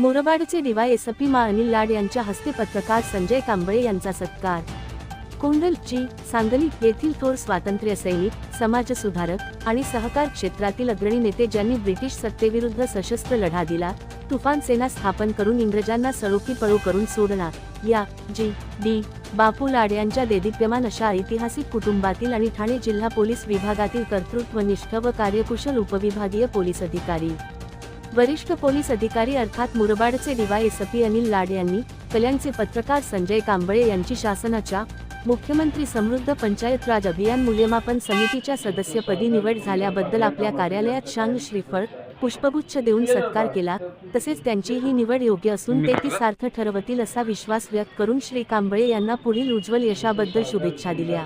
मुरबाडचे DySP मा अनिल लाड यांच्या हस्ते पत्रकार संजय कांबळे यांचा सत्कार। कुंडलची सांगली येथील थोर स्वातंत्र्य सैनिक, समाजसुधारक आणि सहकार क्षेत्रातील अग्रणी नेते ज्यांनी ब्रिटिश सत्तेविरुद्ध सशस्त्र लढा दिला, तुफान सेना स्थापन करून इंग्रजांना सळोकी पळो करून सोडणार, या जी.डी. बापू लाड यांच्या देदीप्यमान अशा ऐतिहासिक कुटुंबातील आणि ठाणे जिल्हा पोलीस विभागातील कर्तृत्वनिष्ठ व कार्यकुशल उपविभागीय पोलीस अधिकारी, वरिष्ठ पोलीस अधिकारी अर्थात मुरबाडचे डीवायएसपी अनिल लाड यांनी कल्याणचे पत्रकार संजय कांबळे यांची शासनाच्या मुख्यमंत्री समृद्ध पंचायत राज अभियान मूल्यमापन समितीच्या सदस्यपदी निवड झाल्याबद्दल आपल्या कार्यालयात शांग श्रीफळ पुष्पगुच्छ देऊन सत्कार केला। तसेच त्यांची ही निवड योग्य असून ते ती सार्थ ठरवतील असा विश्वास व्यक्त करून श्री कांबळे यांना पुढील उज्ज्वल यशाबद्दल शुभेच्छा दिल्या।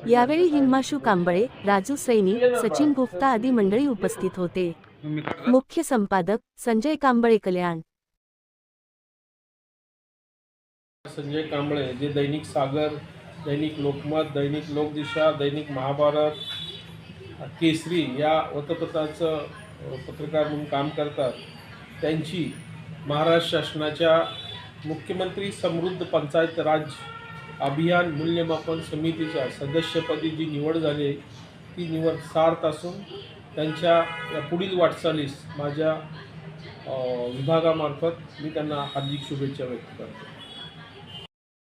यावेळी हिमांशु कांबळे, राजू सैनी, सचिन गुप्ता आदी मंडळी उपस्थित होते। मुख्य संपादक संजय कांबळे, कल्याण। संजय कांबळे जे दैनिक सागर, दैनिक लोकमत, दैनिक लोकदिशा, दैनिक महाभारत, केसरी या वृत्तपत्राचं पत्रकार म्हणून काम करतात, त्यांची महाराष्ट्र शासनाच्या मुख्यमंत्री समृद्ध पंचायत राज अभियान मूल्यमापन समितीच्या सदस्यपदी जी निवड झाली ती निवड सार्थ असून त्यांच्या या पुढील वाटचालीस माझ्या विभागामार्फत मी त्यांना हार्दिक शुभेच्छा व्यक्त करतो।